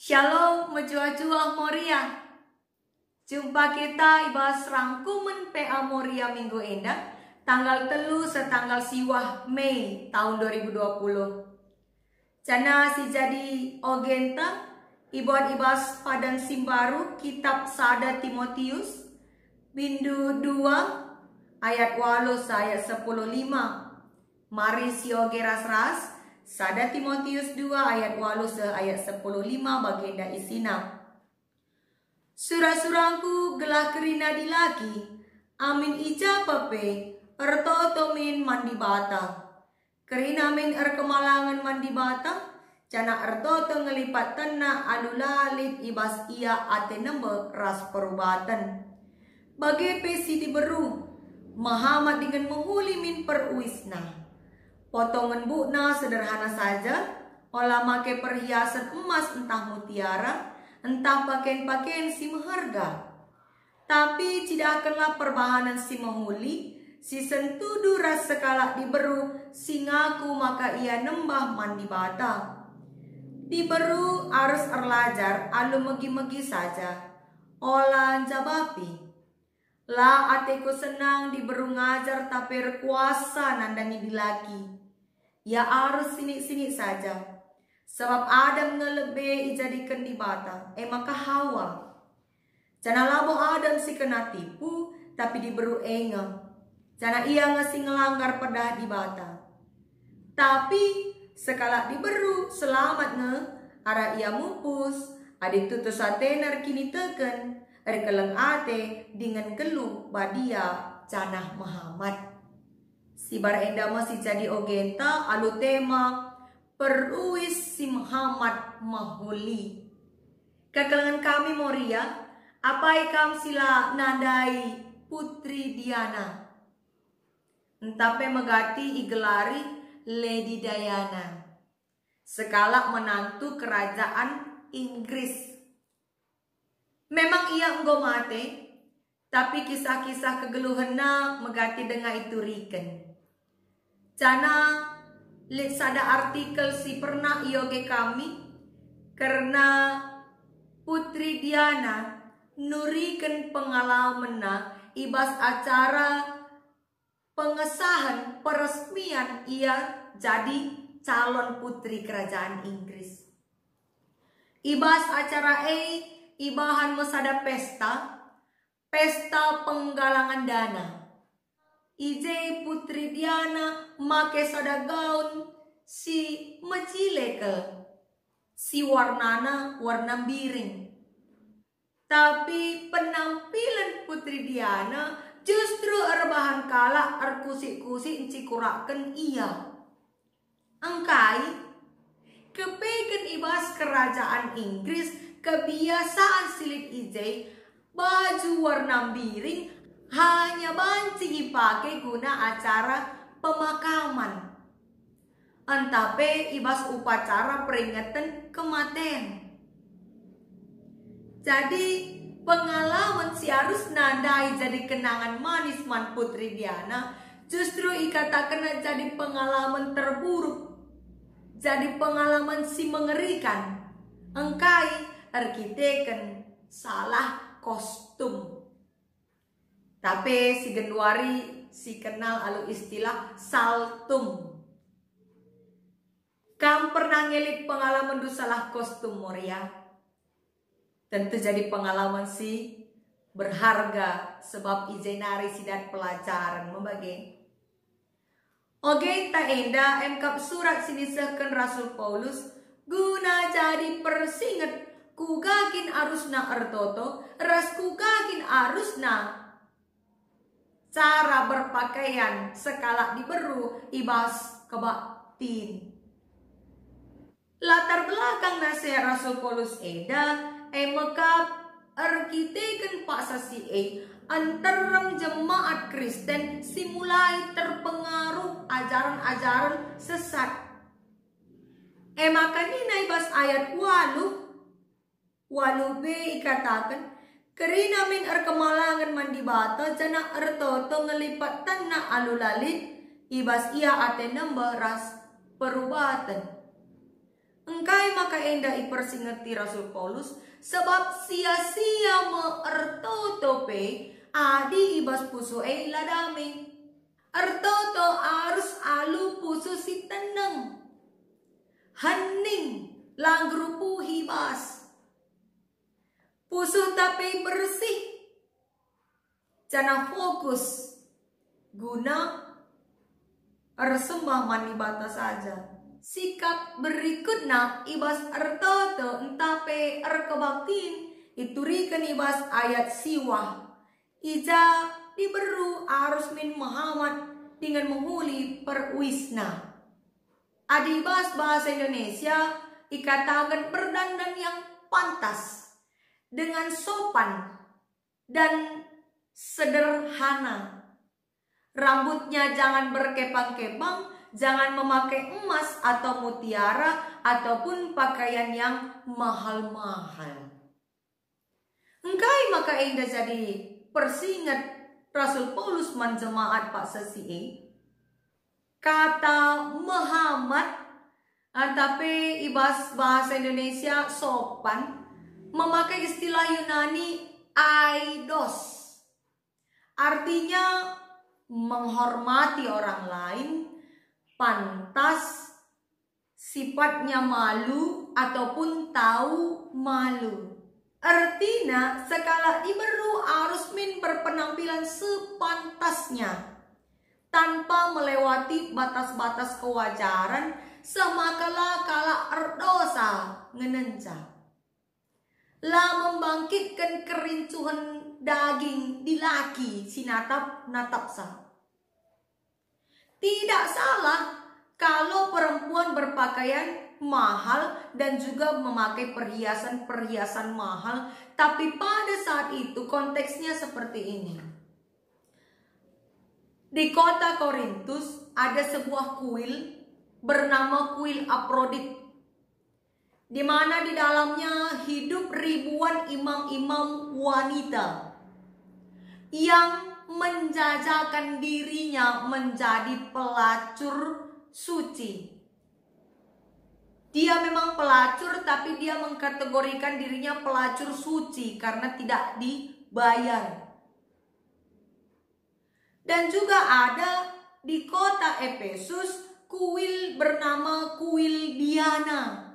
Shalom, menjua-jua Moria. Jumpa kita ibas rangkuman PA Moria minggu endah, tanggal telu setanggal siwah Mei tahun 2020. Cana si jadi ogenta, ibuat ibas padan simbaru kitab Sada Timotius, bindu 2 ayat 8 ayat 10:5. Mari si oge ras-ras. Sada Timotius 2 ayat 8 ayat 10:5 bagenda isina. Surah-surangku gelah kerina dilaki, amin ija pape, erto tomin mandi bata. Kerina min kemalangan mandi bata, cana erto to ngelipat tena alulalit ibas ia ate nembe ras perubatan. Bage pesi diberu, Muhammad dengan menghuli min peruisna. Potongan bukna sederhana saja, olah make perhiasan emas entah mutiara, entah pakaian-pakaian si meharga. Tapi tidak akanlah perbahanan si menghuli, si sentudu ras sekala diberu, si ngaku maka ia nembah mandi bata. Diberu harus erlajar, alu megi-megi saja, olah jabapi. La ateku senang diberu ngajar tapi kuasa nandangi dilaki. Ya harus sini-sini saja. Sebab Adam ngelebe ijadikan di bata. Maka Hawa. Jana labo Adam si kena tipu. Tapi diberu enga. Jana ia ngasih ngelanggar pedah di bata. Tapi sekala diberu selamat nge. Ara ia mupus. Adik tutus atener kini teken. Ari keleng ate dengan geluh badia canah Muhammad. Si barenda masih jadi ogenta alu tema peruis si Muhammad mahuli. Kekelengan kami Moria, apa ikam sila nandai putri Diana. Entape megati igelari Lady Diana. Sekala menantu kerajaan Inggris. Memang ia enggo mate, tapi kisah-kisah kegeluhena megati dengan itu riken. Cana lihat sada artikel si pernah ioge kami karena Putri Diana nurikan pengalaman ibas acara pengesahan peresmian ia jadi calon putri kerajaan Inggris. Ibas acara ibahan mesada pesta penggalangan dana. Ije Putri Diana make sada gaun si mecileke, si warnana warna biring. Tapi penampilan Putri Diana justru erbahan kala erkusik-kusik cikuraken ia. Angkai kepeken ibas kerajaan Inggris kebiasaan silit ije baju warna biring hanya banci dipakai guna acara pemakaman. Antape ibas upacara peringatan kematian. Jadi pengalaman si harus nandai jadi kenangan manis man Putri Diana justru ikatakan jadi pengalaman terburuk. Jadi pengalaman si mengerikan. Engkai arkiteken salah kostum. Tapi si Genduari si kenal alu istilah saltum. Kam pernah ngelit pengalaman du salah kostum Moria? Tentu jadi pengalaman si berharga sebab izenari sidat pelajaran membagi. Oge ta enda engkap surat sinisahkan Rasul Paulus guna jadi persinget kugakin arusna ertoto ras kugakin arusna cara berpakaian sekala diberu ibas kebaktin. Latar belakang nasihat Rasul Paulus eda mekap arkiteken paksa si antarang jemaat Kristen simulai terpengaruh ajaran-ajaran sesat. Makanya ibas ayat 8b ikatakan kerina min kemalangan mandi bata jana ertoto ngelipat tanah alulalit ibas ia ate nembah ras perubatan. Engkai maka enda ipersingeti Rasul Paulus sebab sia-sia meertotope adi ibas puso ladame. Ertoto arus alu puso si teneng. Hening langgrupu hibas. Puso tapi bersih. Jana fokus guna ersembah mani bata saja. Sikap berikutnya ibas ertoto entape erkebaktin iturikan ibas ayat siwah. Ija diberu arus min Muhammad dengan menghuli perwisna. Adibas bahasa Indonesia ikatakan berdandan yang pantas dengan sopan dan sederhana. Rambutnya jangan berkepang-kepang, jangan memakai emas atau mutiara ataupun pakaian yang mahal-mahal. Engkai maka indah jadi persingat Rasul Paulus menjemaat Pak Sesi. Kata Muhammad tapi ibas bahasa Indonesia sopan memakai istilah Yunani aidos. Artinya menghormati orang lain, pantas, sifatnya malu ataupun tahu malu. Artinya sekala diberu harus min berpenampilan sepantasnya tanpa melewati batas-batas kewajaran semakala kala erdosa ngenenca. La membangkitkan kerincuhan daging di laki si natapsa. Tidak salah kalau perempuan berpakaian mahal dan juga memakai perhiasan-perhiasan mahal, tapi pada saat itu konteksnya seperti ini. Di kota Korintus ada sebuah kuil bernama kuil Afrodit, di mana di dalamnya hidup ribuan imam-imam wanita yang menjajakan dirinya menjadi pelacur suci. Dia memang pelacur, tapi dia mengkategorikan dirinya pelacur suci karena tidak dibayar. Dan juga ada di kota Efesus kuil bernama kuil Diana,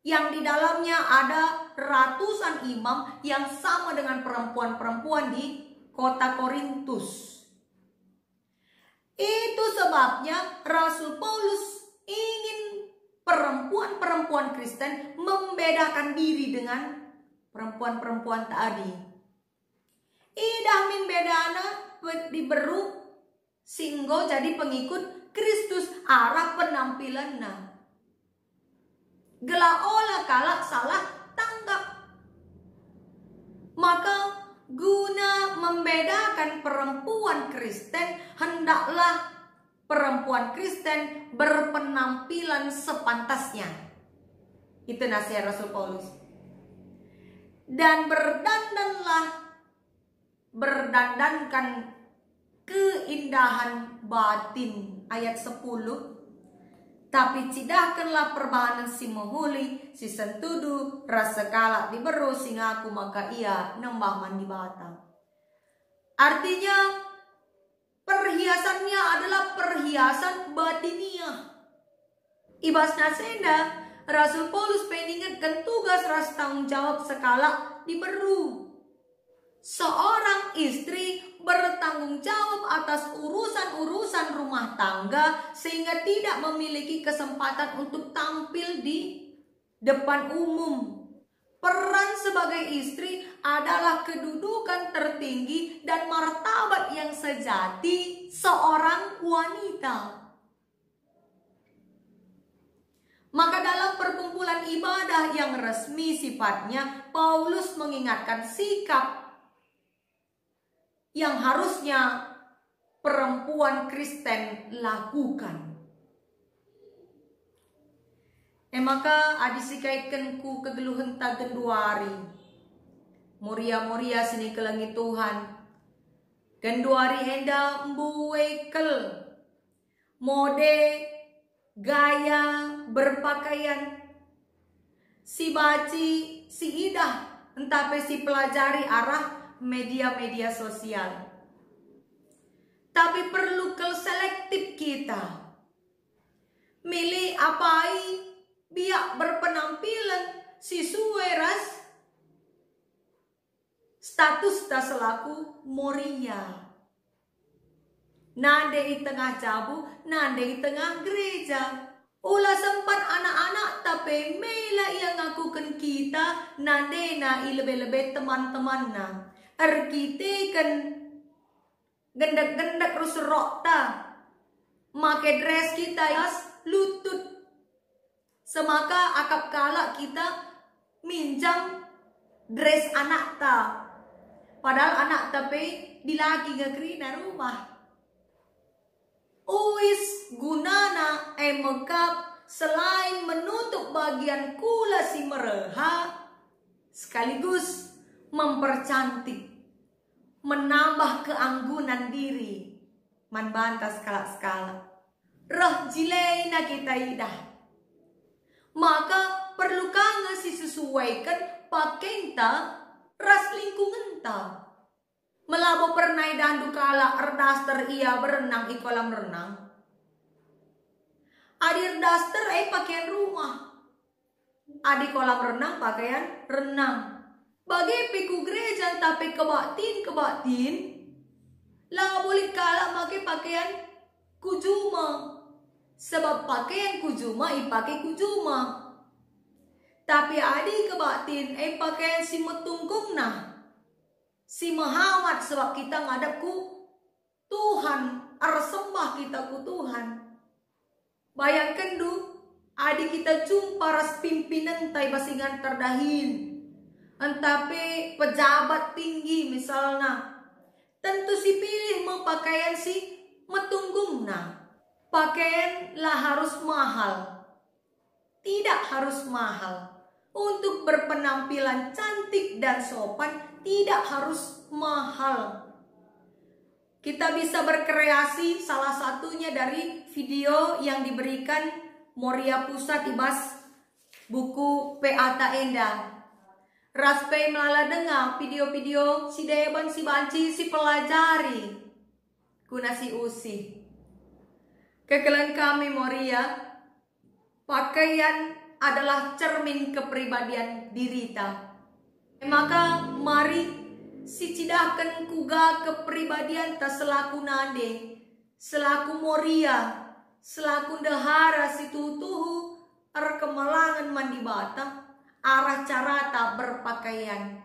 yang di dalamnya ada ratusan imam yang sama dengan perempuan-perempuan di kota Korintus. Itu sebabnya Rasul Paulus ingin perempuan-perempuan Kristen membedakan diri dengan perempuan-perempuan tadi. Idah min bedana diberu singgo jadi pengikut Kristus arah penampilanna. Gela olah kala salah tanggap. Maka guna membedakan perempuan Kristen hendaklah perempuan Kristen berpenampilan sepantasnya. Itu nasihat Rasul Paulus. Dan berdandankan keindahan batin. Ayat 10. Tapi cidahkanlah perbahanan si menghuli, si sentudu, rasa kalak diberu singaku maka ia nembah mandi bata. Artinya perhiasannya adalah perhiasan batiniah. Ibas nasenda, Rasul Paulus peningatkan tugas rasa tanggung jawab sekala diberu. Seorang istri bertanggung jawab atas urusan-urusan rumah tangga sehingga tidak memiliki kesempatan untuk tampil di depan umum. Peran sebagai istri adalah kedudukan tertinggi dan martabat yang sejati seorang wanita. Maka dalam perkumpulan ibadah yang resmi sifatnya, Paulus mengingatkan sikap yang harusnya perempuan Kristen lakukan. Maka adisikaitkan ku kegeluhan ta genduari. Moria-moria seni kelangi Tuhan. Genduari enda mbuwekel. Mode, gaya, berpakaian si baci, si idah, entah si pelajari arah media-media sosial. Tapi perlu selektif kita. Milih apai biak berpenampilan sesuai ras status tak selaku moria. Nande di tengah cabu, nande di tengah gereja. Ulah sempat anak-anak tapi mela yang ngakukan kita nande na ilebe-lebe teman-teman na. Kita kan gendak-gendak terus rokta. Make dress kita yas lutut. Semaka akap kala kita minjam dress anak ta. Padahal anak tapi dilagi ngekri na rumah. Uis gunana mekap selain menutup bagian kula si mereha, sekaligus mempercantik, menambah keanggunan diri, manbanta skala-skala. Roh jilei na kita idah. Maka perlu kanga si sesuaikan pakenta ras lingkungan ta. Melabo pernah dandu kala erdaster ia berenang di kolam renang. Adi erdaster pakaian rumah. Adi kolam renang pakaian renang. Bagi piku gereja tapi kebatin. Lah boleh kala pakai pakaian kujuma. Sebab pakaian kujuma pakai kujuma. Tapi adi kebatin pakaian si metungkung nah. Si Muhammad sebab kita ngadap ku Tuhan, arsembah kita ku Tuhan. Bayangkan du, adik kita jumpa ras pimpinan tai basingan terdahin. Entape pejabat tinggi misalnya. Tentu si pilih mau pakaian si metunggung nah. Pakaian lah harus mahal. Tidak harus mahal. Untuk berpenampilan cantik dan sopan tidak harus mahal. Kita bisa berkreasi salah satunya dari video yang diberikan Moria Pusat ibas buku P.A.T.A. Endah. Raspe melala dengar video-video si deban si banci si pelajari guna si usi. Kekelan kami Moria, pakaian adalah cermin kepribadian dirita. Maka mari si cidakan kuga kepribadian tak selaku nade, selaku Moria, selaku dahara si tutuhu kemalangan mandi bata, arah carata berpakaian.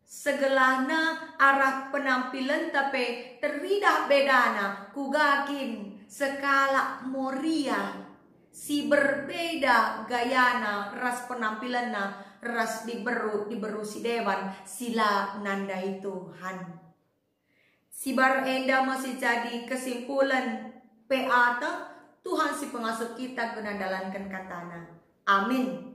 Segelana arah penampilan tapi teridah bedana kugakin skala Moria. Si berbeda gayana ras penampilanna ras diberu si dewan sila nandai Tuhan. Si bar enda masih jadi kesimpulan P.A.T. Tuhan si pengasuh kita guna dalankan katana. Amin.